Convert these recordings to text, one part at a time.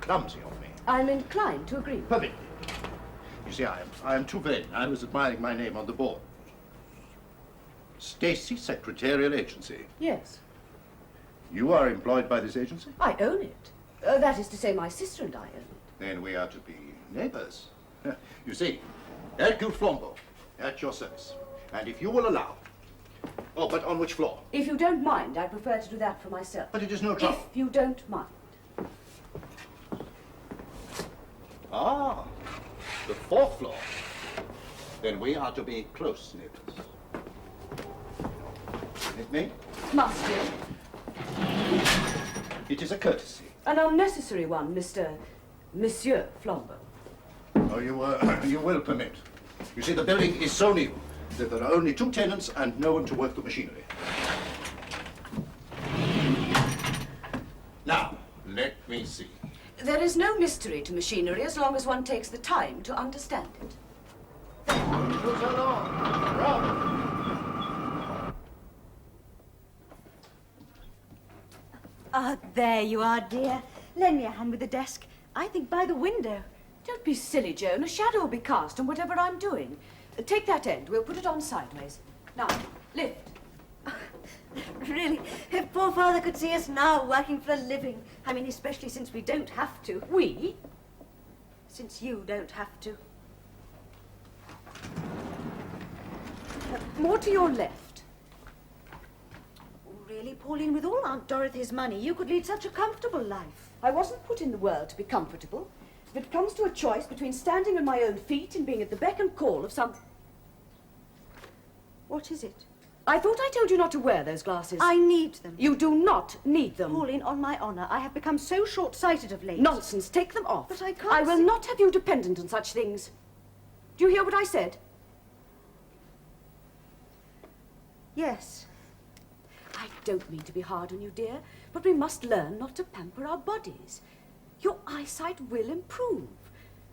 clumsy of me. I'm inclined to agree. Perfectly. You see, I am too vain. I was admiring my name on the board. Stacy Secretarial Agency. Yes. You are employed by this agency? I own it. That is to say, my sister and I own it. Then we are to be neighbors. You see, Hercule Flambeau, at your service. And if you will allow... Oh, but on which floor? If you don't mind, I prefer to do that for myself. But it is no trouble. If you don't mind. Ah, the 4th floor. Then we are to be close neighbors. With me? Must you? It is a courtesy. An unnecessary one, Monsieur Flambeau. Oh, you will permit. You see, the building is so new that there are only 2 tenants and no one to work the machinery. Now, let me see. There is no mystery to machinery as long as one takes the time to understand it. Ah, there you are, dear. Lend me a hand with the desk. I think by the window. Don't be silly, Joan. A shadow will be cast on whatever I'm doing. Take that end. We'll put it on sideways. Now, lift. Really, if poor father could see us now working for a living. I mean, especially since we don't have to. We? Since you don't have to. More to your left. Really, Pauline, with all Aunt Dorothy's money, you could lead such a comfortable life. I wasn't put in the world to be comfortable. If it comes to a choice between standing on my own feet and being at the beck and call of some... What is it? I thought I told you not to wear those glasses. I need them. You do not need them. Pauline, on my honour, I have become so short-sighted of late. Nonsense. Take them off. But I can't I will not have you dependent on such things. Do you hear what I said? Yes. I don't mean to be hard on you, dear, but we must learn not to pamper our bodies. Your eyesight will improve,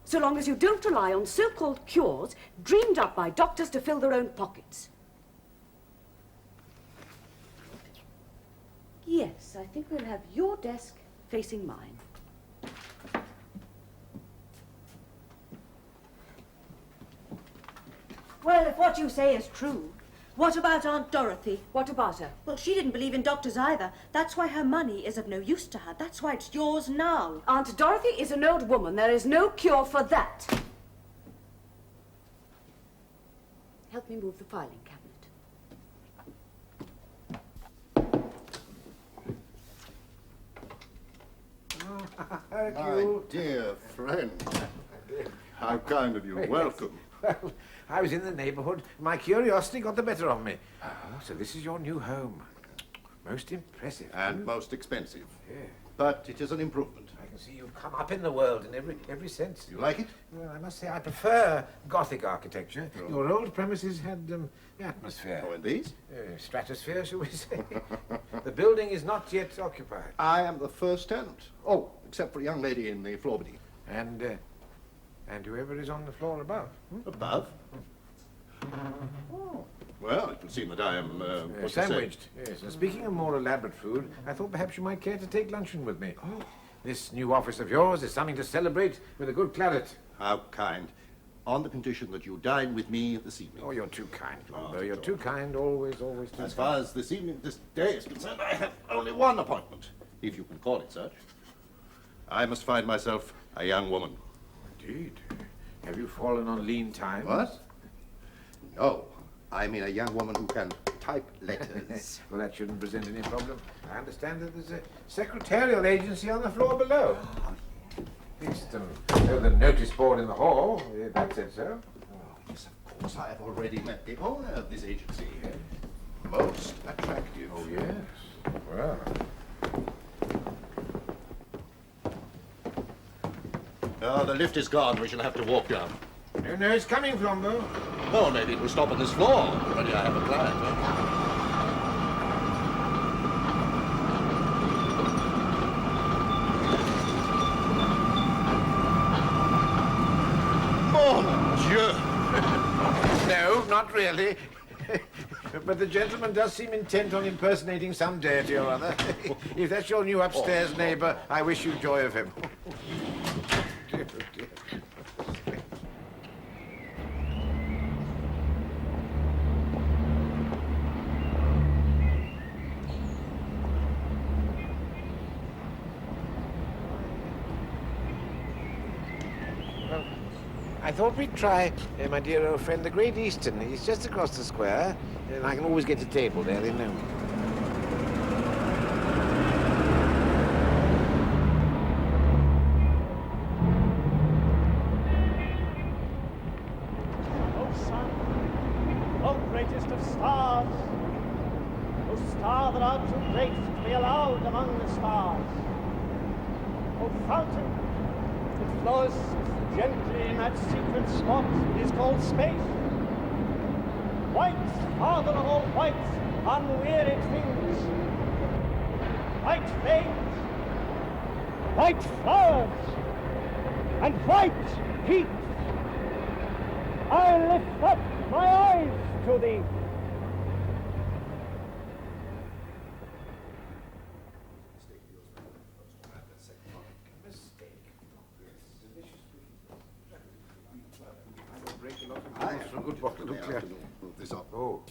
so long as you don't rely on so-called cures dreamed up by doctors to fill their own pockets. Yes, I think we'll have your desk facing mine. Well, if what you say is true, what about Aunt Dorothy? What about her? Well, she didn't believe in doctors either. That's why her money is of no use to her. That's why it's yours now. Aunt Dorothy is an old woman. There is no cure for that. Help me move the filing cabinet. My dear friend, how kind of you. Welcome. Well, I was in the neighbourhood. My curiosity got the better of me. Oh, so this is your new home. Most impressive. And most expensive. Yeah. But it is an improvement. I can see you've come up in the world in every sense. You like it? Well, I must say I prefer Gothic architecture. Oh. Your old premises had the atmosphere. Oh, and these? Stratosphere, shall we say. The building is not yet occupied. I am the first tenant. Oh, except for a young lady in the floor beneath. And whoever is on the floor above. Above? Oh. Well, it would seem that I am... sandwiched, yes. And speaking of more elaborate food, I thought perhaps you might care to take luncheon with me. Oh. This new office of yours is something to celebrate with a good claret. How kind. On the condition that you dine with me this evening. Oh, you're too kind, Flambeau. You're too kind, always too kind. As far as this day is concerned, I have only one appointment, if you can call it such. I must find myself a young woman. Indeed. Have you fallen on lean times? What? No. I mean a young woman who can type letters. Well, that shouldn't present any problem. I understand that there's a secretarial agency on the floor below. At least, though the notice board in the hall, that said so. Oh, yes, of course. I have already met the owner of this agency. Most attractive. Oh, yes. Well... Oh, the lift is gone. We shall have to walk down. No, it's coming, Flambeau. Oh, maybe it will stop on this floor. Already I have a client. Mon Dieu! No, not really. But the gentleman does seem intent on impersonating some deity or other. If that's your new upstairs neighbour, I wish you joy of him. I thought we'd try my dear old friend, the Great Eastern. He's just across the square, and I can always get a table there, they know me. O sun, O greatest of stars, O star that art too great to be allowed among the stars, O fountain that flows gently in that secret spot is called space. White, father of all white, unwearied things. White veins, white flowers, and white heat. I lift up my eyes to thee. Good bottle of clear. Move this up. Oh.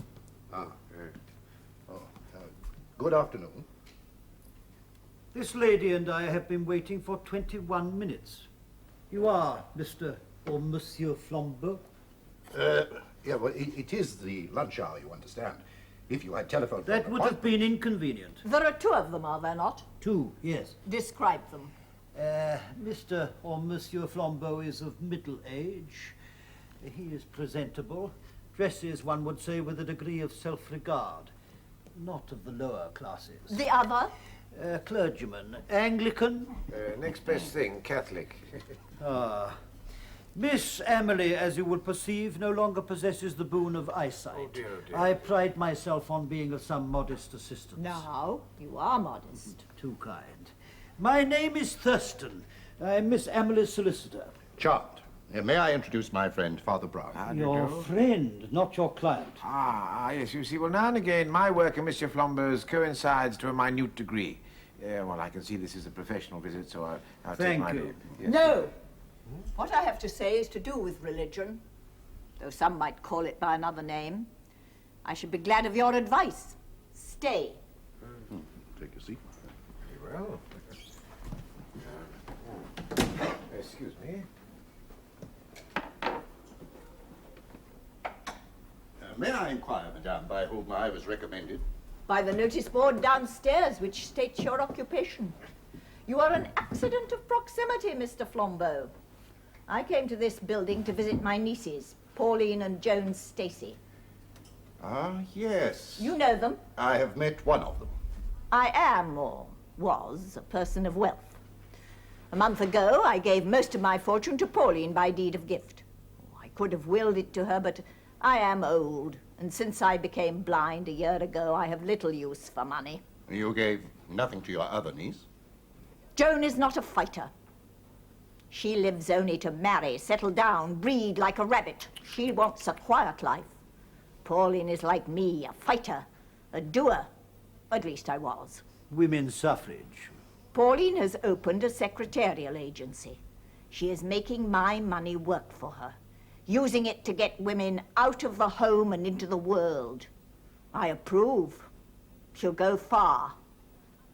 Good afternoon. This lady and I have been waiting for 21 minutes. You are Mr. or Monsieur Flambeau? Yeah, well, it is the lunch hour, you understand. If you had telephoned... That would have been inconvenient. There are two of them, are there not? Two, yes. Describe them. Mr. or Monsieur Flambeau is of middle age. He is presentable, dresses, one would say, with a degree of self-regard. Not of the lower classes. The other? Clergyman, Anglican. Next best thing, Catholic. Miss Ammersly, as you will perceive, no longer possesses the boon of eyesight. Oh dear, oh dear. I pride myself on being of some modest assistance. No, you are modest. Too kind. My name is Thurston. I'm Miss Ammersly's solicitor. Charmed. May I introduce my friend, Father Brown? How do you Your do? friend, not your client. Yes, you see, well, now and again, my work and Monsieur Flambeau's coincides to a minute degree. Well, I can see this is a professional visit, so I'll take Thank my you. leave. Yes. No. What I have to say is to do with religion, though some might call it by another name. I should be glad of your advice. Stay. Take a seat. Very well. Excuse me. May I inquire, madame, by whom I was recommended? By the notice board downstairs, which states your occupation. You are an accident of proximity, Mr. Flambeau. I came to this building to visit my nieces, Pauline and Joan Stacey. Ah, yes. You know them. I have met one of them. I am, or was, a person of wealth. A month ago, I gave most of my fortune to Pauline by deed of gift. I could have willed it to her, but I am old, and since I became blind a year ago, I have little use for money. You gave nothing to your other niece? Joan is not a fighter. She lives only to marry, settle down, breed like a rabbit. She wants a quiet life. Pauline is like me, a fighter, a doer. At least I was. Women's suffrage. Pauline has opened a secretarial agency. She is making my money work for her, using it to get women out of the home and into the world. I approve. She'll go far.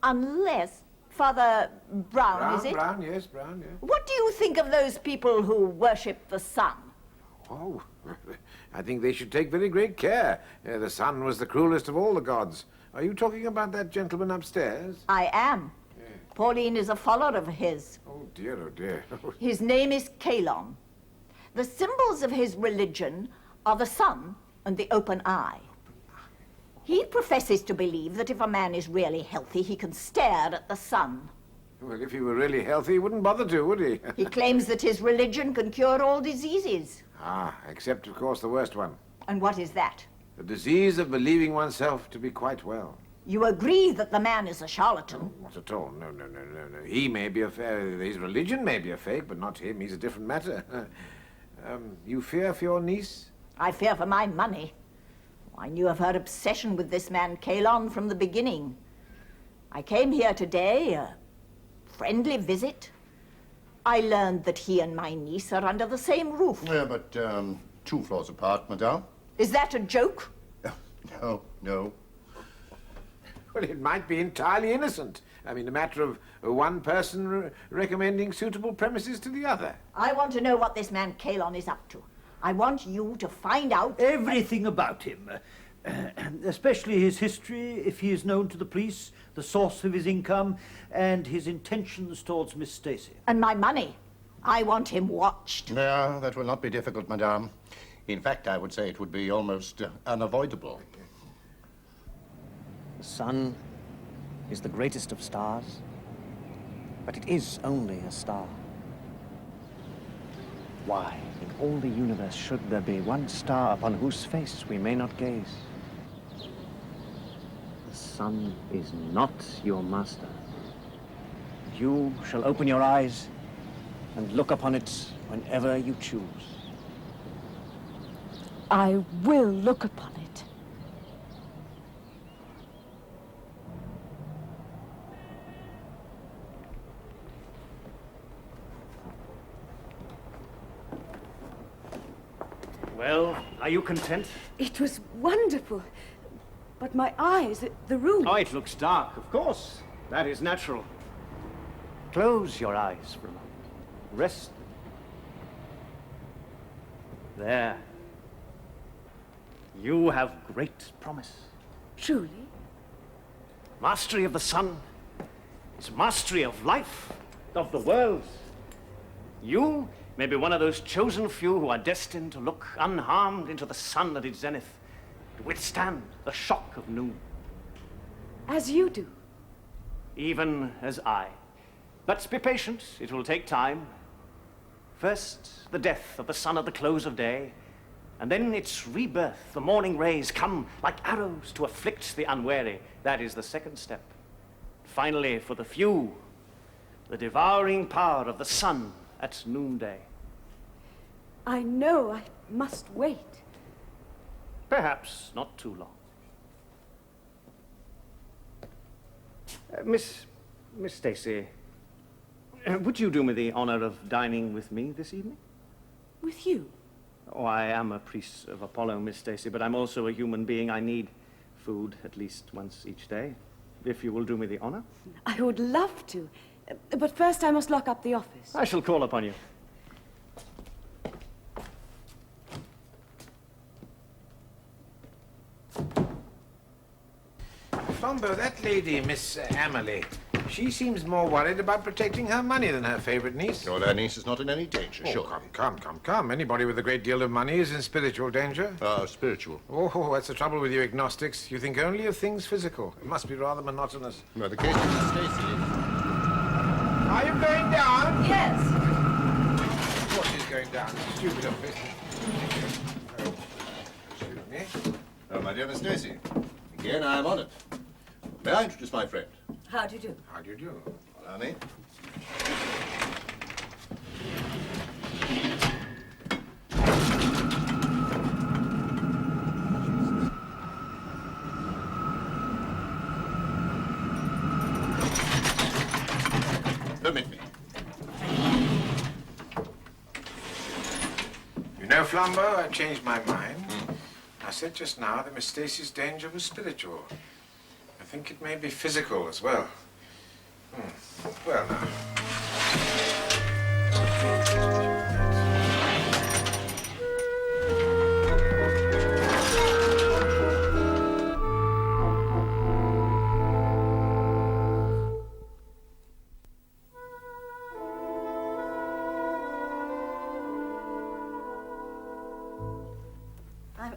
Unless Father Brown, is it? Brown, yes, Brown, yes. What do you think of those people who worship the sun? Oh, I think they should take very great care. The sun was the cruelest of all the gods. Are you talking about that gentleman upstairs? I am. Pauline is a follower of his. Oh, dear, oh, dear. His name is Kalon. The symbols of his religion are the sun and the open eye. He professes to believe that if a man is really healthy, he can stare at the sun. Well, if he were really healthy, he wouldn't bother to, would he? He claims that his religion can cure all diseases. Except, of course, the worst one. And what is that? The disease of believing oneself to be quite well. You agree that the man is a charlatan? Not at all. No. He may be his religion may be a fake, but not him. He's a different matter. You fear for your niece? I fear for my money. I knew of her obsession with this man Kalon from the beginning. I came here today, a friendly visit. I learned that he and my niece are under the same roof. Yeah, but 2 floors apart, madame. Is that a joke? No. Well, it might be entirely innocent. I mean, a matter of one person recommending suitable premises to the other. I want to know what this man Kalon is up to. I want you to find out Everything about him, especially his history, if he is known to the police, the source of his income, and his intentions towards Miss Stacy. And my money. I want him watched. No, that will not be difficult, madame. In fact, I would say it would be almost unavoidable. The sun is the greatest of stars, but it is only a star. Why, in all the universe, should there be one star upon whose face we may not gaze? The sun is not your master. You shall open your eyes and look upon it whenever you choose. I will look upon it. Well, are you content? It was wonderful. But my eyes, the room... Oh, it looks dark, of course. That is natural. Close your eyes for a moment. Rest. There. You have great promise. Truly? Mastery of the sun is mastery of life, of the world. You may be one of those chosen few who are destined to look unharmed into the sun at its zenith, to withstand the shock of noon. As you do. Even as I. But be patient, it will take time. First, the death of the sun at the close of day, and then its rebirth. The morning rays come like arrows to afflict the unwary. That is the second step. Finally, for the few, the devouring power of the sun at noonday. I know I must wait. Perhaps not too long. Miss Stacy, would you do me the honor of dining with me this evening? With you? Oh, I am a priest of Apollo, Miss Stacy, but I'm also a human being. I need food at least once each day, if you will do me the honor. I would love to. But first I must lock up the office. I shall call upon you. Flambeau, that lady, Miss Ammersly, she seems more worried about protecting her money than her favorite niece. Your their niece is not in any danger, Oh, sure. come. Anybody with a great deal of money is in spiritual danger. Spiritual. Oh, that's the trouble with you agnostics. You think only of things physical. It must be rather monotonous. No, the case of Miss Stacy. Are you going down? Yes. Of course she's going down. Stupid of business. Oh, excuse me. Oh, my dear Miss Stacy, again I am honored. May I introduce my friend? How do you do? How do you do? Allow me. Permit me. You know, Flambeau, I changed my mind. I said just now that Miss Stacy's danger was spiritual. I think it may be physical as well. Well, now.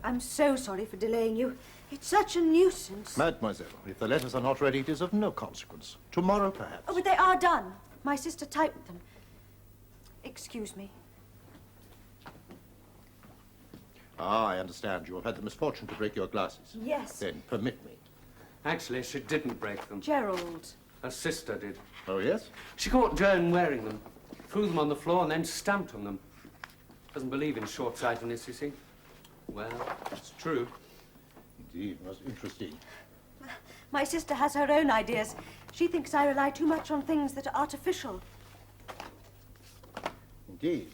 I'm so sorry for delaying you. It's such a nuisance. Mademoiselle, if the letters are not ready, it is of no consequence. Tomorrow, perhaps. Oh, but they are done. My sister typed them. Excuse me. Ah, I understand. You have had the misfortune to break your glasses. Yes. Then permit me. Actually, she didn't break them. Gerald. Her sister did. Oh, yes? She caught Joan wearing them, threw them on the floor, and then stamped on them. Doesn't believe in short-sightedness, you see. Well, it's true. Indeed, most interesting. My sister has her own ideas. She thinks I rely too much on things that are artificial. Indeed.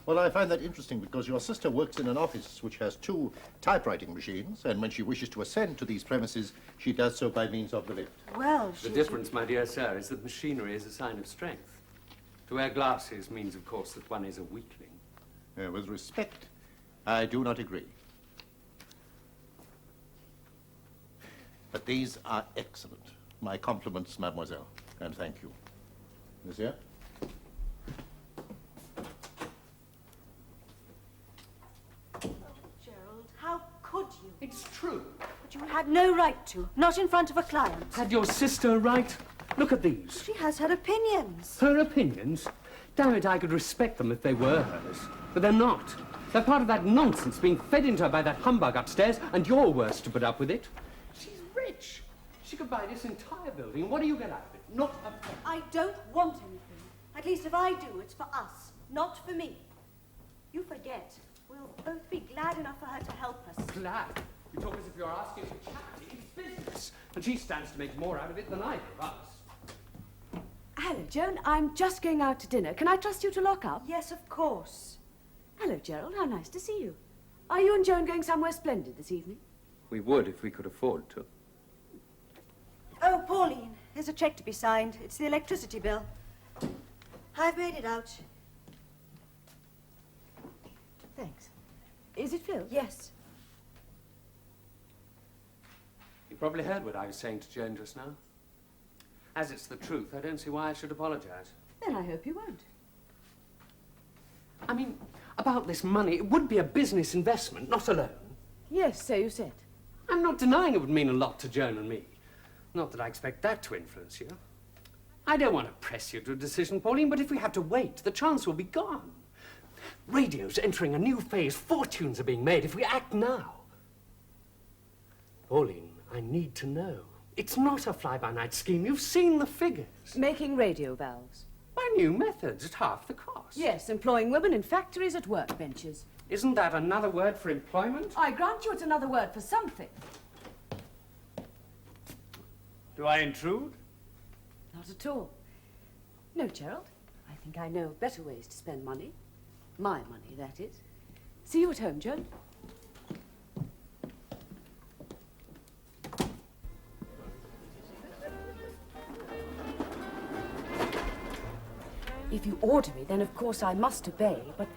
Well, I find that interesting because your sister works in an office which has 2 typewriting machines, and when she wishes to ascend to these premises, she does so by means of the lift. Well, The difference, my dear sir, is that machinery is a sign of strength. To wear glasses means, of course, that one is a weakling. With respect, I do not agree. But these are excellent. My compliments, mademoiselle, and thank you. Monsieur? Gerald, how could you? It's true. But you had no right to. Not in front of a client. Had your sister a right? Look at these. She has her opinions. Her opinions? Damn it, I could respect them if they were hers. But they're not. They're part of that nonsense being fed into her by that humbug upstairs, and you're worse to put up with it. She's rich. She could buy this entire building. What do you get out of it? Not a penny. I don't want anything. At least if I do, it's for us, not for me. You forget. We'll both be glad enough for her to help us. Glad? You talk as if you're asking for charity. It's business. And she stands to make more out of it than either of us. Hello, Joan. I'm just going out to dinner. Can I trust you to lock up? Yes, of course. Hello, Gerald. How nice to see you. Are you and Joan going somewhere splendid this evening? We would if we could afford to. Oh, Pauline, there's a cheque to be signed. It's the electricity bill. I've made it out. Thanks. Is it filled? Yes. You probably heard what I was saying to Joan just now. As it's the truth, I don't see why I should apologize. Then I hope you won't. I mean, about this money, it would be a business investment, not a loan. Yes, so you said. I'm not denying it would mean a lot to Joan and me. Not that I expect that to influence you. I don't want to press you to a decision, Pauline, but if we have to wait, the chance will be gone. Radio's entering a new phase. Fortunes are being made if we act now. Pauline, I need to know. It's not a fly-by-night scheme. You've seen the figures. Making radio valves. By new methods at half the cost. Yes, employing women in factories at workbenches. Isn't that another word for employment? I grant you it's another word for something. Do I intrude? Not at all. No, Gerald. I think I know better ways to spend money. My money, that is. See you at home, Joan. If you order me, then of course I must obey, but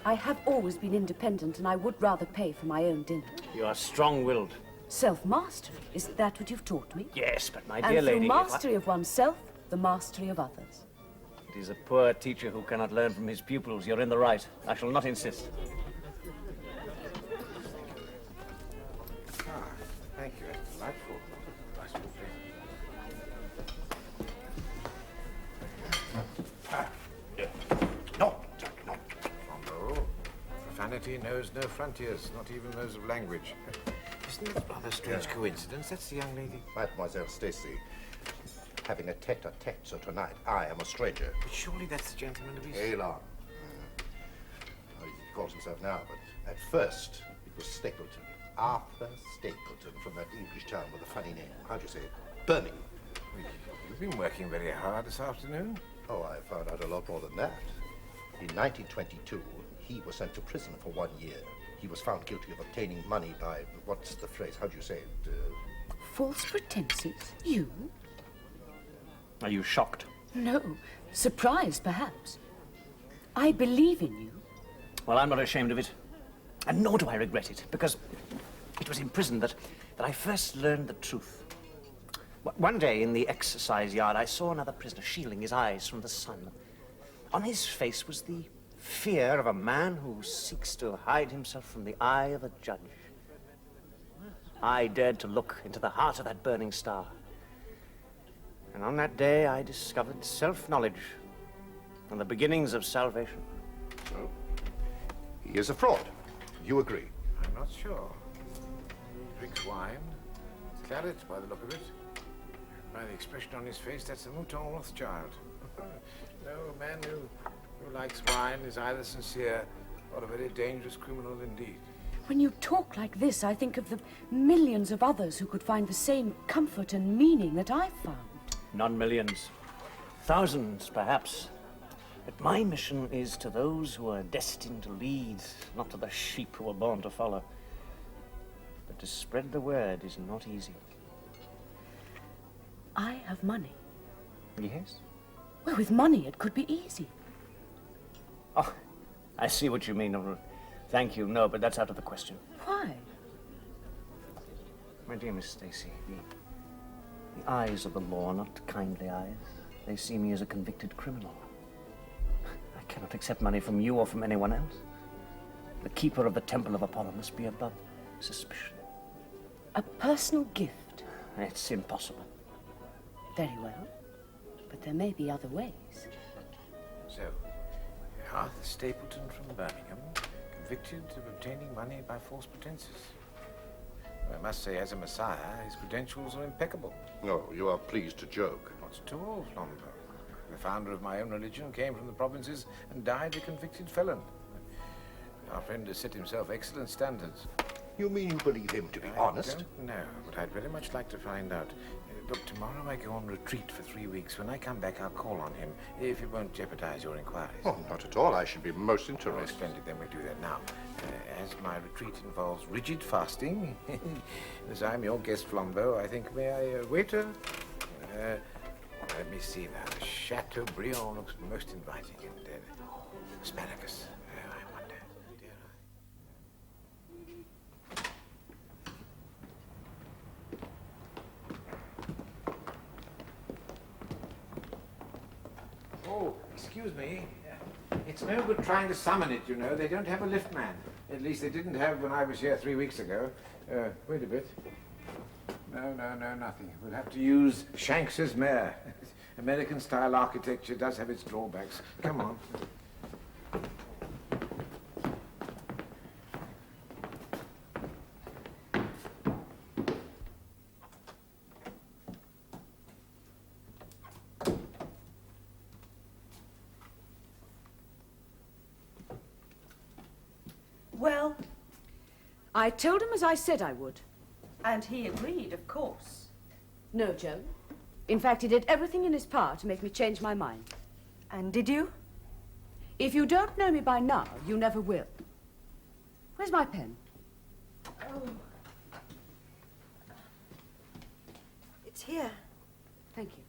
I have always been independent and I would rather pay for my own dinner. You are strong-willed. Self-mastery, isn't that what you've taught me? Yes, but my dear And lady... through mastery of oneself, the mastery of others. It is a poor teacher who cannot learn from his pupils. You're in the right. I shall not insist. Ah, thank you. That's delightful. Nice buffet. No. Flambeau. Profanity knows no frontiers, not even those of language. Isn't it a rather strange coincidence? That's the young lady. Mademoiselle Stacy, having a tete-a-tete, so tonight I am a stranger. But surely that's the gentleman of his... Kalon. He calls himself now, but at first it was Stapleton. Arthur Stapleton, from that English town with a funny name. How'd you say it? Birmingham. You've been working very hard this afternoon. Oh, I found out a lot more than that. In 1922, he was sent to prison for 1 year. He was found guilty of obtaining money by, what's the phrase? How do you say it? False pretenses? You? Are you shocked? No. Surprised, perhaps. I believe in you. Well, I'm not ashamed of it. And nor do I regret it, because it was in prison that I first learned the truth. One day in the exercise yard, I saw another prisoner shielding his eyes from the sun. On his face was the fear of a man who seeks to hide himself from the eye of a judge. I dared to look into the heart of that burning star. And on that day, I discovered self-knowledge and the beginnings of salvation. So, he is a fraud. You agree? I'm not sure. He drinks wine. Claret, by the look of it. By the expression on his face, that's the Mouton Rothschild. No, a man who likes wine is either sincere or a very dangerous criminal indeed. When you talk like this, I think of the millions of others who could find the same comfort and meaning that I found. Not millions. Thousands, perhaps. that my mission is to those who are destined to lead, not to the sheep who are born to follow. But to spread the word is not easy. I have money. Yes? Well, with money it could be easy. Oh, I see what you mean. Oh, thank you. No, but that's out of the question. Why? My dear Miss Stacy, the eyes of the law are not kindly eyes. They see me as a convicted criminal. I cannot accept money from you or from anyone else. The keeper of the Temple of Apollo must be above suspicion. A personal gift? It's impossible. Very well. But there may be other ways. So, Arthur Stapleton from Birmingham, convicted of obtaining money by false pretenses. I must say, as a messiah, his credentials are impeccable. No, you are pleased to joke. Not at all, Flambeau. The founder of my own religion came from the provinces and died a convicted felon. Our friend has set himself excellent standards. You mean you believe him to be honest? I don't know, but I'd very much like to find out. Look, tomorrow I go on retreat for 3 weeks. When I come back, I'll call on him, if it won't jeopardize your inquiries. Oh, not at all. I should be most Oh, interested. splendid. Then we'll do that now. As my retreat involves rigid fasting, as I'm your guest, Flambeau, I think, may I, waiter? Let me see now. Chateaubriand looks most inviting, and asparagus. I wonder, dear I. Oh, excuse me. It's no good trying to summon it, you know. They don't have a lift man. At least they didn't have when I was here 3 weeks ago. Wait a bit. No, nothing. We'll have to use Shanks's mare. American-style architecture does have its drawbacks. Come on. Well, I told him as I said I would. and he agreed, of course. No, Joe. In fact, he did everything in his power to make me change my mind. And did you? If you don't know me by now, you never will. Where's my pen? Oh. It's here. Thank you.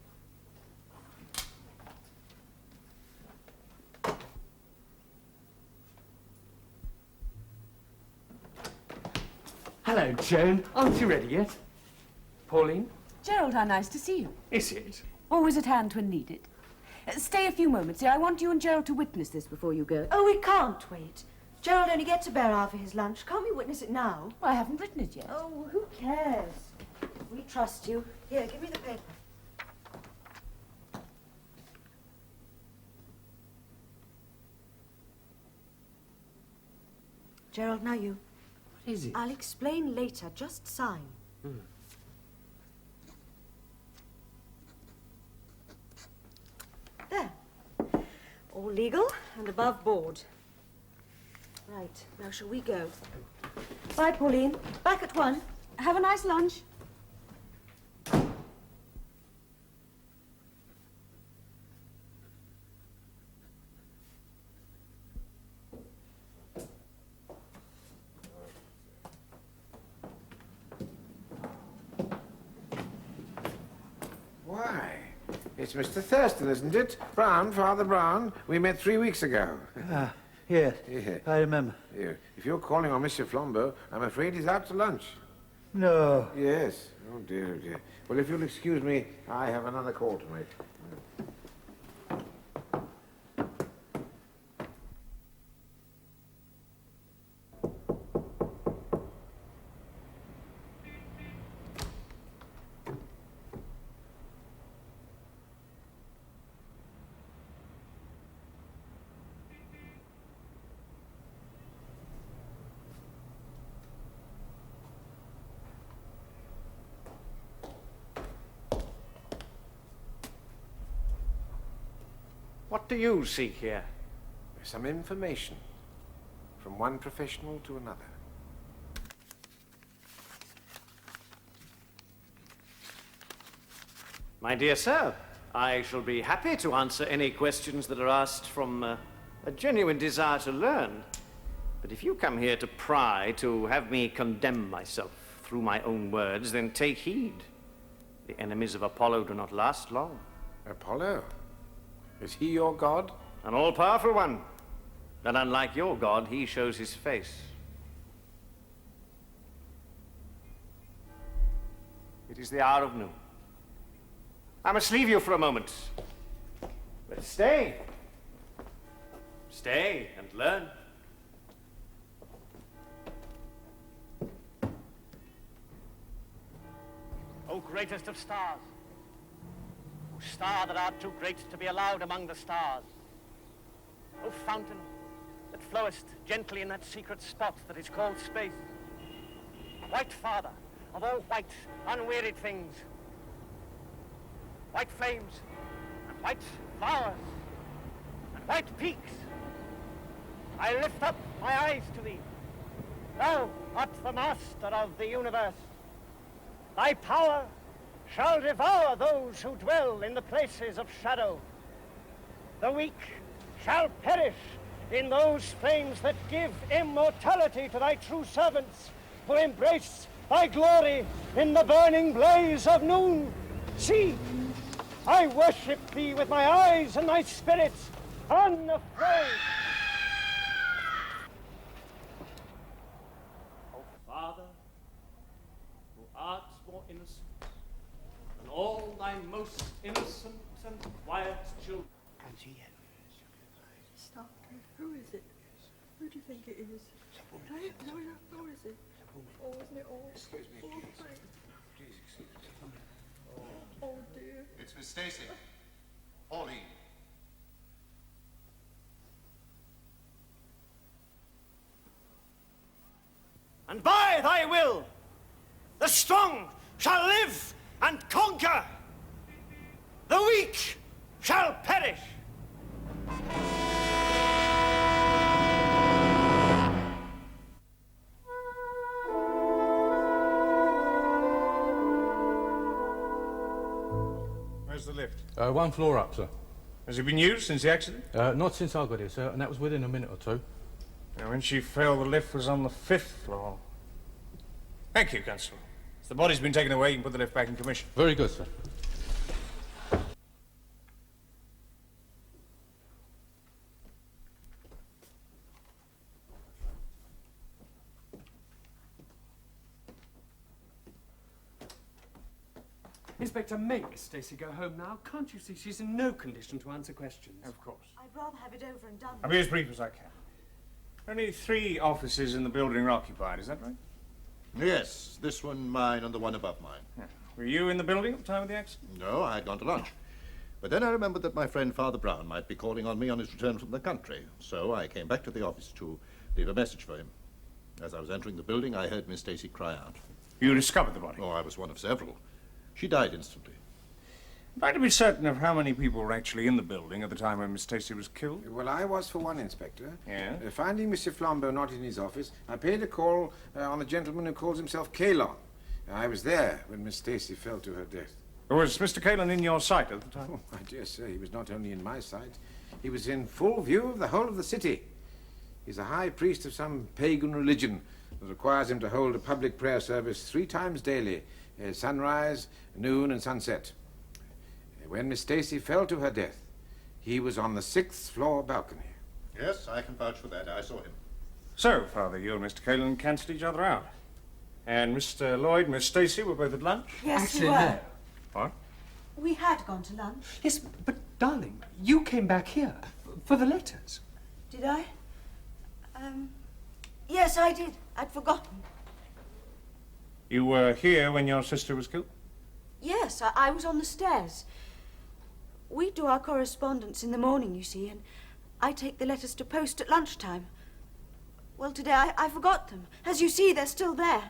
Hello, Joan. Aren't you ready yet? Pauline? Gerald, how nice to see you. Is it? Always at hand when needed. Stay a few moments here. I want you and Gerald to witness this before you go. Oh, we can't wait. Gerald only gets a bear after his lunch. Can't we witness it now? I haven't written it yet. Oh, who cares? We trust you. Here, give me the paper. Gerald, now you. What is it? I'll explain later. Just sign. There. All legal and above board. Right, now shall we go? Bye, Pauline. Back at 1. Have a nice lunch. Why? It's Mr. Thurston, isn't it? Brown, Father Brown. We met 3 weeks ago. Yes, Yeah. I remember. If you're calling on Monsieur Flambeau, I'm afraid he's out to lunch. No. Yes. Oh, dear, oh, dear. Well, if you'll excuse me, I have another call to make. What do you seek here? Some information from one professional to another. My dear sir, I shall be happy to answer any questions that are asked from a genuine desire to learn. But if you come here to pry, to have me condemn myself through my own words, then take heed. The enemies of Apollo do not last long. Apollo? Is he your god? An all-powerful one. And unlike your god, he shows his face. It is the hour of noon. I must leave you for a moment. But stay. Stay and learn. O greatest of stars, O star that art too great to be allowed among the stars, O fountain that flowest gently in that secret spot that is called space, white father of all white, unwearied things, white flames and white flowers and white peaks, I lift up my eyes to thee. Thou art the master of the universe. Thy power shall devour those who dwell in the places of shadow. The weak shall perish in those flames that give immortality to thy true servants, who embrace thy glory in the burning blaze of noon. See, I worship thee with my eyes and my spirit, unafraid. O Father, who art more innocent than all thy most innocent and quiet children. Stop. Who is it? Who do you think it is? No, who is it? Oh, isn't it all? Excuse me, all please. fake? Please excuse me. Oh dear. It's Miss Stacy. Pauline. And by thy will, the strong shall live and conquer. The weak shall perish. Where's the lift? One floor up, sir. Has it been used since the accident? Not since I got here, sir, and that was within a minute or two. Now, when she fell, the lift was on the 5th floor. Thank you, Constable. As the body's been taken away, you can put the lift back in commission. Very good, sir. Inspector, make Miss Stacy go home now. Can't you see she's in no condition to answer questions? Of course. I'd rather have it over and done I'll with. be as brief as I can. Only 3 offices in the building are occupied, is that right? Yes, this one mine and the one above mine. Yeah. Were you in the building at the time of the accident? No, I had gone to lunch. But then I remembered that my friend Father Brown might be calling on me on his return from the country, so I came back to the office to leave a message for him. As I was entering the building, I heard Miss Stacy cry out. You discovered the body? Oh, I was one of several. She died instantly. I'd like to be certain of how many people were actually in the building at the time when Miss Stacy was killed. Well, I was for one, Inspector. Yeah? Finding Monsieur Flambeau not in his office, I paid a call on a gentleman who calls himself Kalon. I was there when Miss Stacy fell to her death. Was Mr. Kalon in your sight at the time? Oh, I dare say he was not only in my sight, he was in full view of the whole of the city. He's a high priest of some pagan religion that requires him to hold a public prayer service 3 times daily, sunrise, noon, and sunset. When Miss Stacy fell to her death, he was on the 6th floor balcony. Yes, I can vouch for that. I saw him. So, Father, you and Mr. Kalon cancelled each other out. And Mr. Lloyd and Miss Stacy were both at lunch? Yes, Actually, you were. no. What? We had gone to lunch. Yes, but darling, you came back here for the letters. Did I? Yes, I did. I'd forgotten. You were here when your sister was killed? Yes, I was on the stairs. We do our correspondence in the morning, you see, and I take the letters to post at lunchtime. Well, today I forgot them. As you see, they're still there.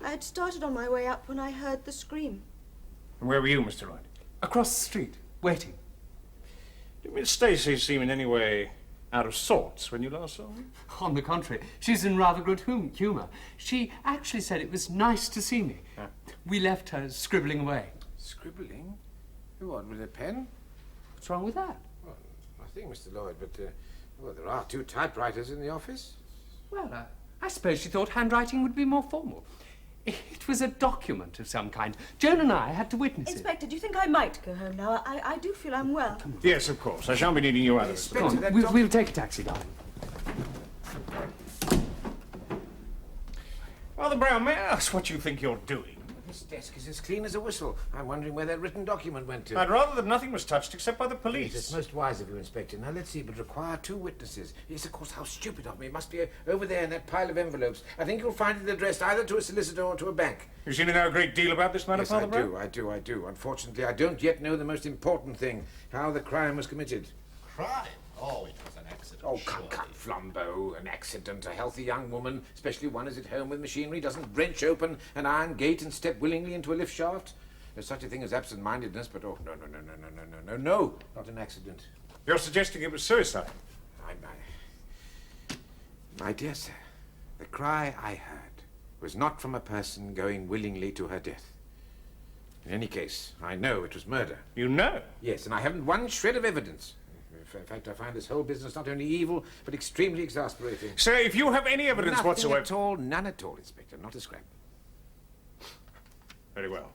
I had started on my way up when I heard the scream. And where were you, Mr. Lloyd? Across the street, waiting. Did Miss Stacy seem in any way out of sorts when you last saw her? On the contrary, she's in rather good humour. She actually said it was nice to see me. Ah. We left her scribbling away. Scribbling? What, with a pen? What's wrong with that? Well, nothing, Mr. Lloyd, but, well, there are 2 typewriters in the office. Well, I suppose she thought handwriting would be more formal. It was a document of some kind. Joan and I had to witness Inspector, do you think I might go home now? I do feel unwell. Yes, of course. I shan't be needing you out of this. Come on, we'll take a taxi, darling. Father Brown, may I ask what you think you're doing? This desk is as clean as a whistle. I'm wondering where that written document went to. I'd rather that nothing was touched except by the police. It's most wise of you, Inspector. Now, let's see, it would require 2 witnesses. Yes, of course, how stupid of me. It must be over there in that pile of envelopes. I think you'll find it addressed either to a solicitor or to a bank. You seem to know a great deal about this matter, Yes, Father I Brown? do. Unfortunately, I don't yet know the most important thing, how the crime was committed. Crime? Oh, it was an accident. Oh, come, Flambeau. An accident. A healthy young woman, especially one who's at home with machinery, doesn't wrench open an iron gate and step willingly into a lift shaft. There's such a thing as absent-mindedness, but oh, no, not an accident. You're suggesting it was suicide? My dear sir, the cry I heard was not from a person going willingly to her death. In any case, I know it was murder. You know? Yes, and I haven't one shred of evidence. In fact, I find this whole business not only evil, but extremely exasperating. Sir, if you have any evidence Nothing whatsoever... at all, none at all, Inspector, not a scrap. Very well.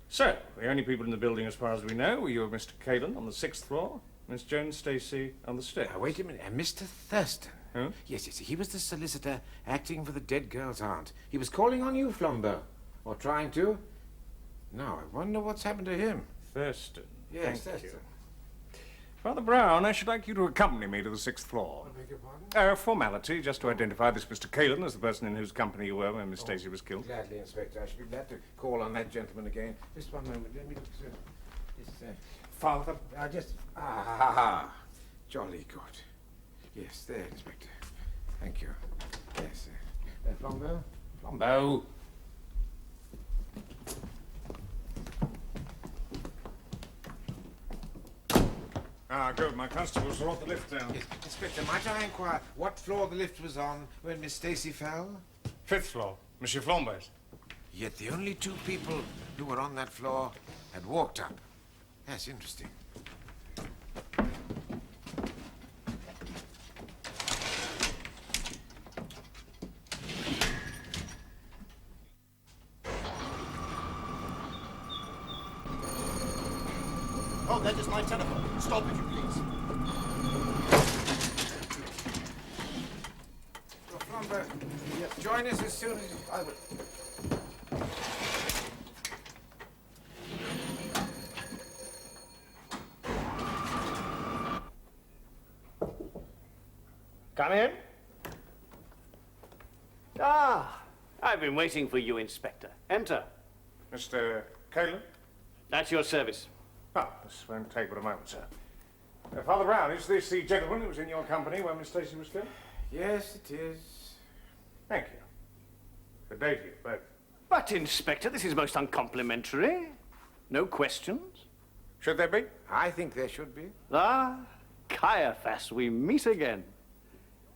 So, the only people in the building, as far as we know, were you and Mr. Kalon on the 6th floor, Miss Joan Stacey on the stairs. Now, wait a minute. Mr. Thurston. Huh? Yes, he was the solicitor acting for the dead girl's aunt. He was calling on you, Flambeau. Or trying to. Now, I wonder what's happened to him. Thurston. Yes, Thank Thurston. you. Father Brown, I should like you to accompany me to the 6th floor. I beg your pardon? A formality, just to identify this Mr. Kalon as the person in whose company you were when Miss Stacey was killed. Gladly, Inspector. I should be glad to call on that gentleman again. Just one moment. Let me just, Father, jolly good. Yes, there, Inspector. Thank you. Yes, Flambeau? Flambeau! Ah, good. My constables brought the lift down. Yes, Inspector, might I inquire what floor the lift was on when Miss Stacey fell? 5th floor, Monsieur Flambeau's. Yet the only 2 people who were on that floor had walked up. That's interesting. Oh, that is my telephone. Stop if you please. Flambeau, join us as soon as I will. Come in. Ah, I've been waiting for you, Inspector. Enter. Mr. Kalon? At your service. Ah, this won't take but a moment, sir. Father Brown, is this the gentleman who was in your company when Miss Stacey was killed? Yes, it is. Thank you. Good day to you both. But, Inspector, this is most uncomplimentary. No questions. Should there be? I think there should be. Ah, Caiaphas, we meet again.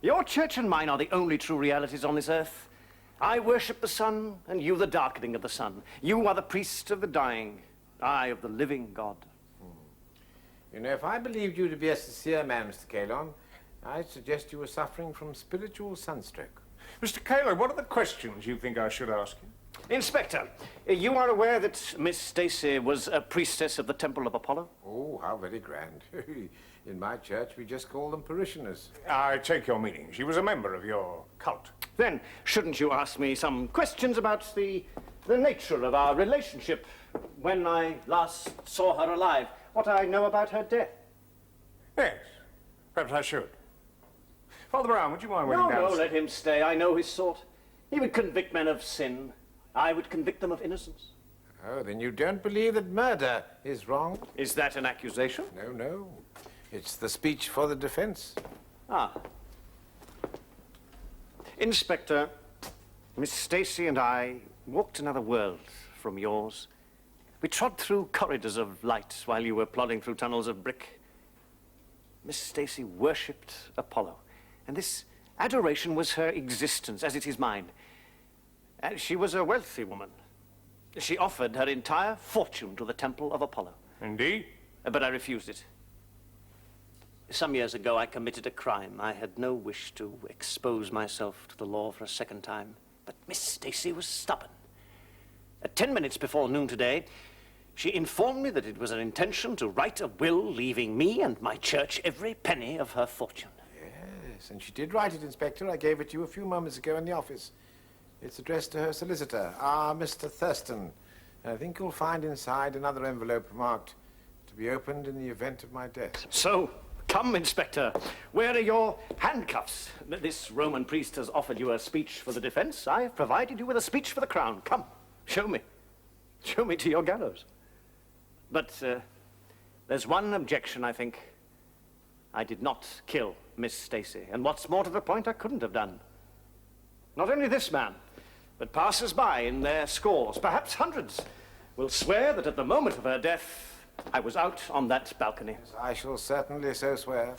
Your church and mine are the only true realities on this earth. I worship the sun, and you the darkening of the sun. You are the priest of the dying, I of the living God. You know, if I believed you to be a sincere man, Mr. Kalon, I'd suggest you were suffering from spiritual sunstroke. Mr. Kalon, what are the questions you think I should ask you? Inspector, you are aware that Miss Stacey was a priestess of the Temple of Apollo? Oh, how very grand. In my church, we just call them parishioners. I take your meaning. She was a member of your cult. Then, shouldn't you ask me some questions about the nature of our relationship when I last saw her alive? What I know about her death? Yes, perhaps I should. Father Brown, would you mind waiting down? No, let him stay. I know his sort. He would convict men of sin. I would convict them of innocence. Oh, then you don't believe that murder is wrong? Is that an accusation? No. It's the speech for the defense. Ah. Inspector, Miss Stacey and I walked another world from yours. We trod through corridors of light while you were plodding through tunnels of brick. Miss Stacey worshipped Apollo, and this adoration was her existence, as it is mine. And she was a wealthy woman. She offered her entire fortune to the Temple of Apollo. Indeed? But I refused it. Some years ago, I committed a crime. I had no wish to expose myself to the law for a second time. But Miss Stacey was stubborn. At 10 minutes before noon today, she informed me that it was her intention to write a will leaving me and my church every penny of her fortune. Yes, and she did write it, Inspector. I gave it to you a few moments ago in the office. It's addressed to her solicitor, Mr. Thurston. And I think you'll find inside another envelope marked to be opened in the event of my death. So, come, Inspector. Where are your handcuffs? This Roman priest has offered you a speech for the defense. I have provided you with a speech for the crown. Come, show me. Show me to your gallows. But there's one objection, I think. I did not kill Miss Stacey. And what's more to the point, I couldn't have done. Not only this man, but passers-by in their scores, perhaps hundreds, will swear that at the moment of her death, I was out on that balcony. Yes, I shall certainly so swear.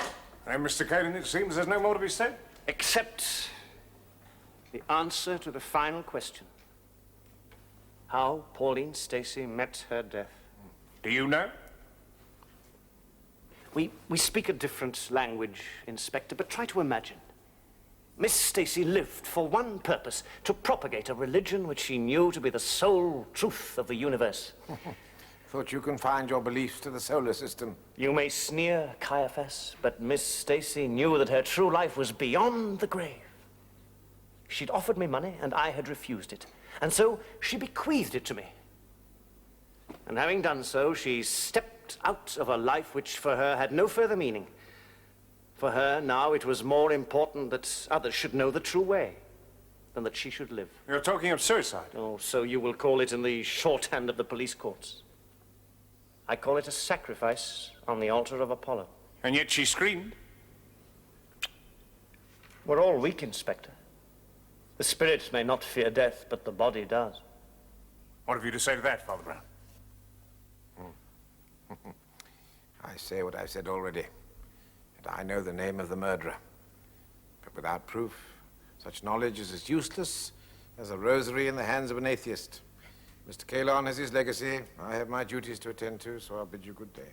And Mr. Kalon, it seems there's no more to be said. Except the answer to the final question. How Pauline Stacey met her death. Do you know? We speak a different language, Inspector, but try to imagine. Miss Stacey lived for one purpose, to propagate a religion which she knew to be the sole truth of the universe. Thought you confined your beliefs to the solar system. You may sneer, Caiaphas, but Miss Stacey knew that her true life was beyond the grave. She'd offered me money, and I had refused it. And so she bequeathed it to me. And having done so, she stepped out of a life which for her had no further meaning. For her, now, it was more important that others should know the true way than that she should live. You're talking of suicide. Oh, so you will call it in the shorthand of the police courts. I call it a sacrifice on the altar of Apollo. And yet she screamed. We're all weak, Inspector. The spirit may not fear death, but the body does. What have you to say to that, Father Brown? I say what I've said already. And I know the name of the murderer. But without proof, such knowledge is as useless as a rosary in the hands of an atheist. Mr. Kalon has his legacy. I have my duties to attend to, so I'll bid you good day.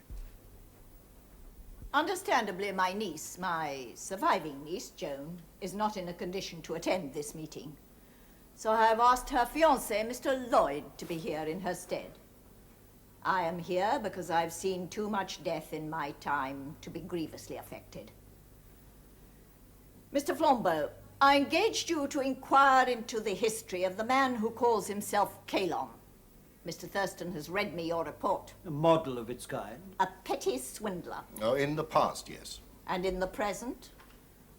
Understandably, my niece, my surviving niece, Joan, is not in a condition to attend this meeting. So I have asked her fiancé, Mr. Lloyd, to be here in her stead. I am here because I've seen too much death in my time to be grievously affected. Mr. Flambeau, I engaged you to inquire into the history of the man who calls himself Kalon. Mr. Thurston has read me your report. A model of its kind. A petty swindler. Oh, in the past, yes. And in the present?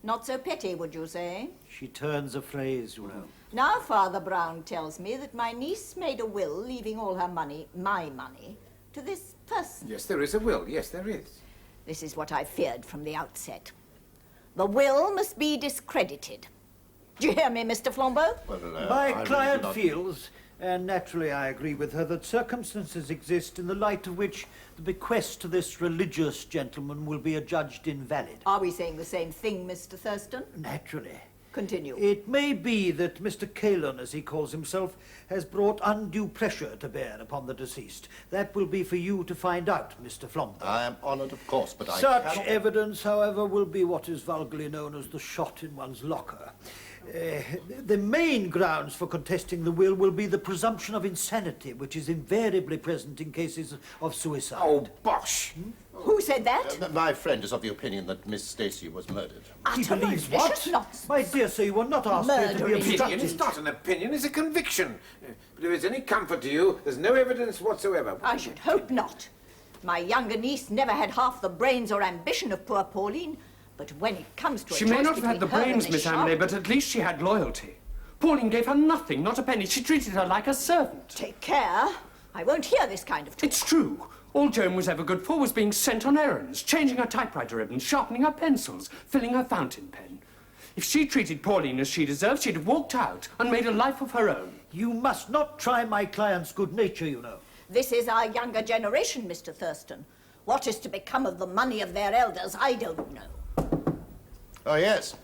Not so petty, would you say? She turns a phrase, you know. Now Father Brown tells me that my niece made a will leaving all her money, my money, to this person. Yes, there is a will. Yes, there is. This is what I feared from the outset. The will must be discredited. Do you hear me, Mr. Flambeau? Well, My I client really do not- feels, and naturally I agree with her, that circumstances exist in the light of which the bequest to this religious gentleman will be adjudged invalid. Are we saying the same thing, Mr. Thurston? Naturally. Continue. It may be that Mr. Kalon, as he calls himself, has brought undue pressure to bear upon the deceased. That will be for you to find out, Mr. Flambeau. I am honoured, of course, but I Such cannot... evidence, however, will be what is vulgarly known as the shot in one's locker. The main grounds for contesting the will be the presumption of insanity, which is invariably present in cases of suicide. Oh, bosh! Who said that? My friend is of the opinion that Miss Stacey was murdered. He Utter believes malicious what? nonsense. My dear sir, you were not asked here to be Murdering. Opinion. obstructed. It's not an opinion, it's a conviction. But if it's any comfort to you, there's no evidence whatsoever. I should hope not. My younger niece never had half the brains or ambition of poor Pauline, but when it comes to a She choice may not have had the between her and brains, this Miss sharp- Ammersly, but at least she had loyalty. Pauline gave her nothing, not a penny. She treated her like a servant. Take care. I won't hear this kind of talk. It's true. All Joan was ever good for was being sent on errands, changing her typewriter ribbons, sharpening her pencils, filling her fountain pen. If she treated Pauline as she deserved, she'd have walked out and made a life of her own. You must not try my client's good nature, you know. This is our younger generation, Mr. Thurston. What is to become of the money of their elders, I don't know. Oh, yes.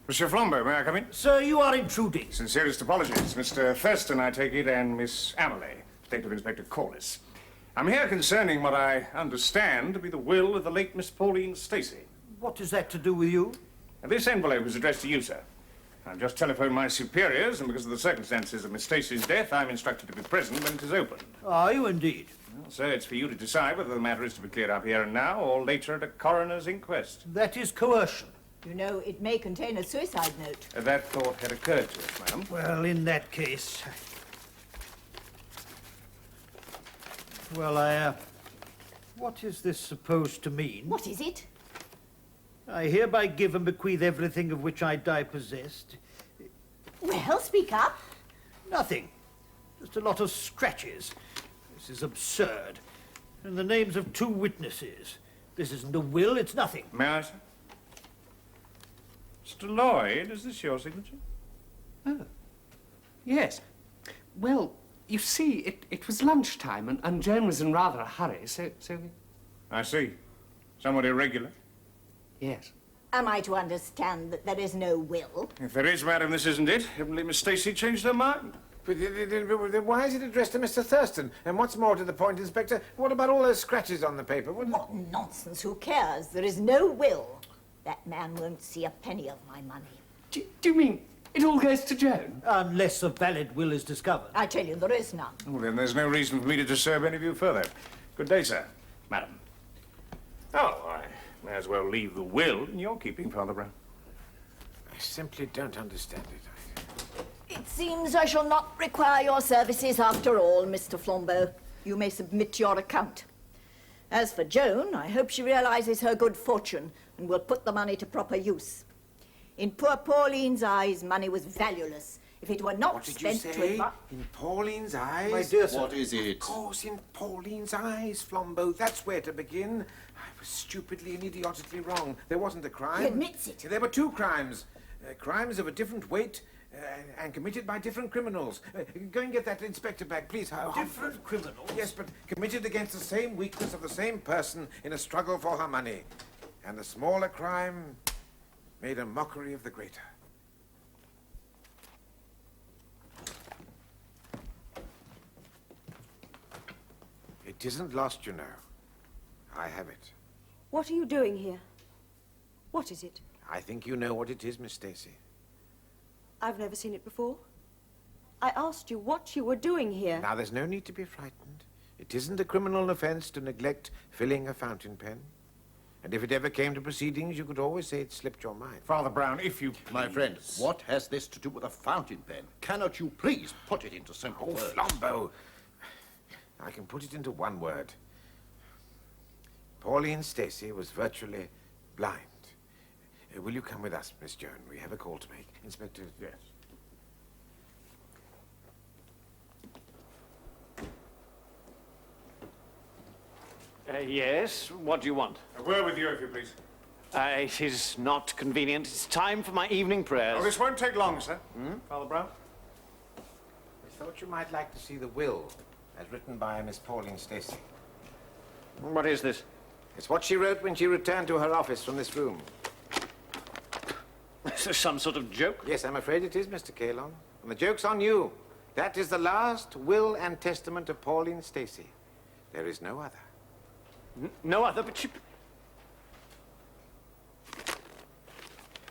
Monsieur Flambeau, may I come in? Sir, you are intruding. Sincerest apologies. Mr. Thurston, I take it, and Miss Ammersly, Detective Inspector Corliss. I'm here concerning what I understand to be the will of the late Miss Pauline Stacey. What is that to do with you? And this envelope is addressed to you, sir. I've just telephoned my superiors, and because of the circumstances of Miss Stacey's death, I'm instructed to be present when it is opened. Are you indeed? Well, sir, it's for you to decide whether the matter is to be cleared up here and now, or later at a coroner's inquest. That is coercion. You know, it may contain a suicide note. That thought had occurred to us, madam. Well, in that case... Well, what is this supposed to mean? What is it? I hereby give and bequeath everything of which I die possessed. Well, speak up. Nothing. Just a lot of scratches. This is absurd. And the names of 2 witnesses. This isn't a will, it's nothing. May I, sir? Mr. Lloyd, is this your signature? Oh, yes. Well, you see, it was lunchtime, and Joan was in rather a hurry, so... I see. Somewhat irregular. Yes. Am I to understand that there is no will? If there is, madam, this isn't it. Evidently Miss Stacey changed her mind. But why is it addressed to Mr. Thurston? And what's more to the point, Inspector, what about all those scratches on the paper? What nonsense, who cares? There is no will. That man won't see a penny of my money. Do you mean it all goes to Joan? Unless a valid will is discovered. I tell you, there is none. Well, then there's no reason for me to disturb any of you further. Good day, sir. Madam. Oh, I may as well leave the will in your keeping, Father Brown. I simply don't understand it. It seems I shall not require your services after all, Mr. Flambeau. You may submit your account. As for Joan, I hope she realizes her good fortune and will put the money to proper use. In poor Pauline's eyes, money was valueless. If it were not spent to advance... In Pauline's eyes? My dear sir. What is it? Of course, in Pauline's eyes, Flambeau. That's where to begin. I was stupidly and idiotically wrong. There wasn't a crime. He admits it. There were 2 crimes. Crimes of a different weight and committed by different criminals. Go and get that inspector back, please. Different criminals? Yes, but committed against the same weakness of the same person in a struggle for her money. And the smaller crime made a mockery of the greater. It isn't lost, you know. I have it. What are you doing here? What is it? I think you know what it is, Miss Stacey. I've never seen it before. I asked you what you were doing here. Now, there's no need to be frightened. It isn't a criminal offense to neglect filling a fountain pen. And if it ever came to proceedings, you could always say it slipped your mind. Father Brown, if you... My friend, what has this to do with a fountain pen? Cannot you please put it into simple words? Flambeau! I can put it into one word. Pauline Stacey was virtually blind. Will you come with us, Miss Joan? We have a call to make. Inspector... Yes. Yes, what do you want? A word with you, if you please. It is not convenient. It's time for my evening prayers. Oh, this won't take long, sir. Father Brown? I thought you might like to see the will, as written by Miss Pauline Stacey. What is this? It's what she wrote when she returned to her office from this room. Is this some sort of joke? Yes, I'm afraid it is, Mr. Kalon. And the joke's on you. That is the last will and testament of Pauline Stacey. There is no other. No other, but you...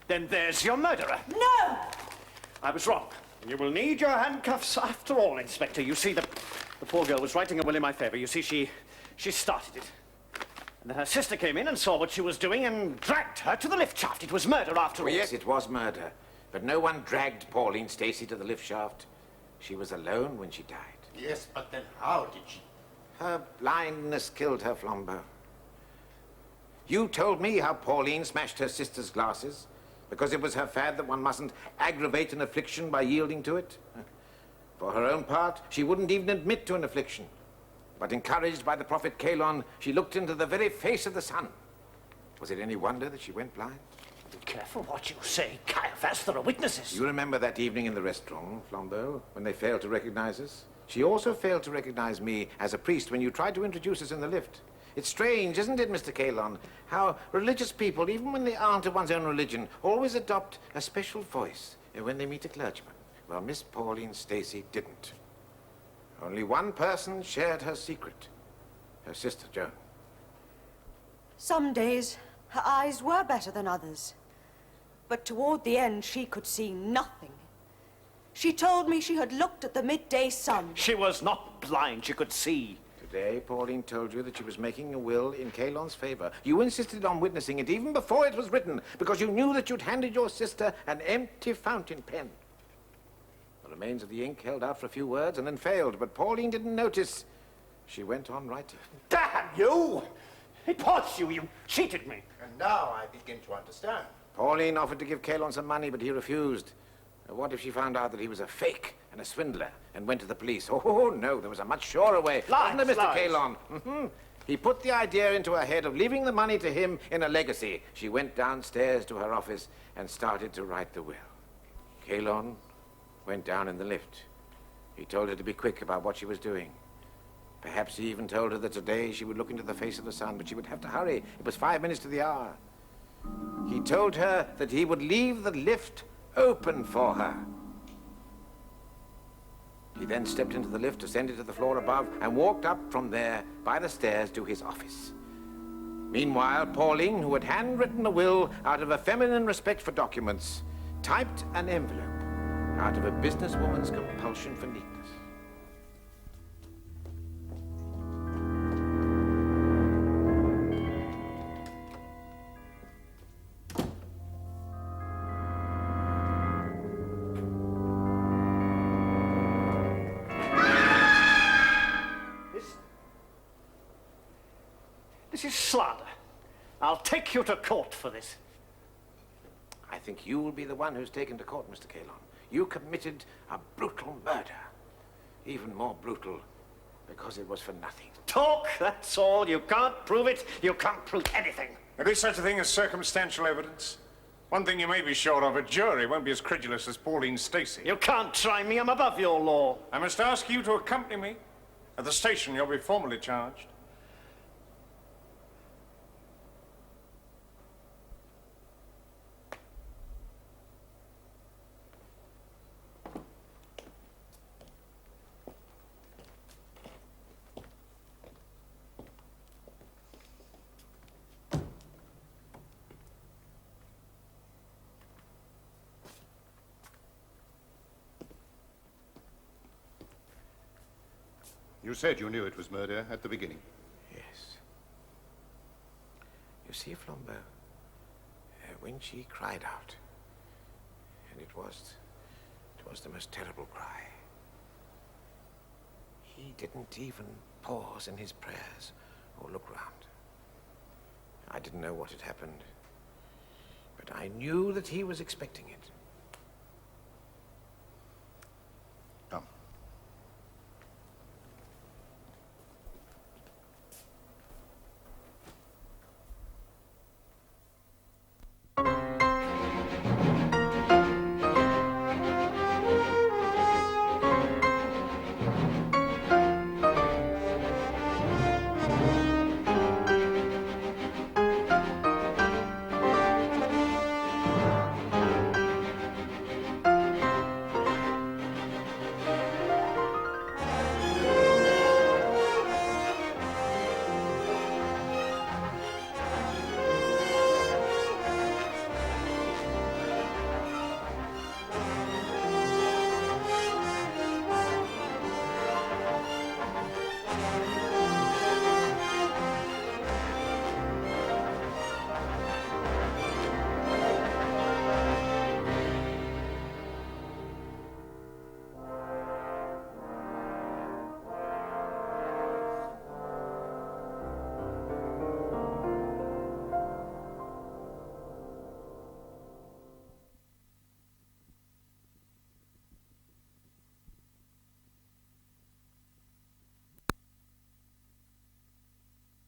Then there's your murderer. No! I was wrong. You will need your handcuffs after all, Inspector. You see, the poor girl was writing a will in my favor. You see, she started it. And then her sister came in and saw what she was doing and dragged her to the lift shaft. It was murder after all. Yes, it was murder. But no one dragged Pauline Stacey to the lift shaft. She was alone when she died. Yes, but then how did she? Her blindness killed her, Flambeau. You told me how Pauline smashed her sister's glasses because it was her fad that one mustn't aggravate an affliction by yielding to it. For her own part, she wouldn't even admit to an affliction. But encouraged by the prophet Kalon, she looked into the very face of the sun. Was it any wonder that she went blind? Be careful what you say, Caiaphas. There are witnesses. You remember that evening in the restaurant, Flambeau, when they failed to recognize us? She also failed to recognize me as a priest when you tried to introduce us in the lift. It's strange, isn't it, Mr. Kalon, how religious people, even when they aren't of one's own religion, always adopt a special voice when they meet a clergyman. Well, Miss Pauline Stacey didn't. Only one person shared her secret. Her sister, Joan. Some days, her eyes were better than others. But toward the end, she could see nothing. She told me she had looked at the midday sun. She was not blind, she could see. Today, Pauline told you that she was making a will in Kalon's favor. You insisted on witnessing it even before it was written, because you knew that you'd handed your sister an empty fountain pen. The remains of the ink held out for a few words and then failed, but Pauline didn't notice. She went on writing. Damn you! It was you! You cheated me! And now I begin to understand. Pauline offered to give Kalon some money, but he refused. What if she found out that he was a fake and a swindler and went to the police? Oh, no, there was a much surer way. Lies, Wasn't there, Mr. lies. Kalon? He put the idea into her head of leaving the money to him in a legacy. She went downstairs to her office and started to write the will. Kalon went down in the lift. He told her to be quick about what she was doing. Perhaps he even told her that today she would look into the face of the sun, but she would have to hurry. It was 5 minutes to the hour. He told her that he would leave the lift open for her. He then stepped into the lift, ascended to the floor above, and walked up from there by the stairs to his office. Meanwhile, Pauline, who had handwritten the will out of a feminine respect for documents, typed an envelope out of a businesswoman's compulsion for neatness. This is slander. I'll take you to court for this. I think you will be the one who's taken to court, Mr. Kalon. You committed a brutal murder. Even more brutal because it was for nothing. Talk, that's all. You can't prove it. You can't prove anything. There is such a thing as circumstantial evidence. One thing you may be sure of, a jury won't be as credulous as Pauline Stacey. You can't try me. I'm above your law. I must ask you to accompany me. At the station, you'll be formally charged. You said you knew it was murder at the beginning. Yes. You see, Flambeau, when she cried out, and it was the most terrible cry, he didn't even pause in his prayers or look round. I didn't know what had happened, but I knew that he was expecting it.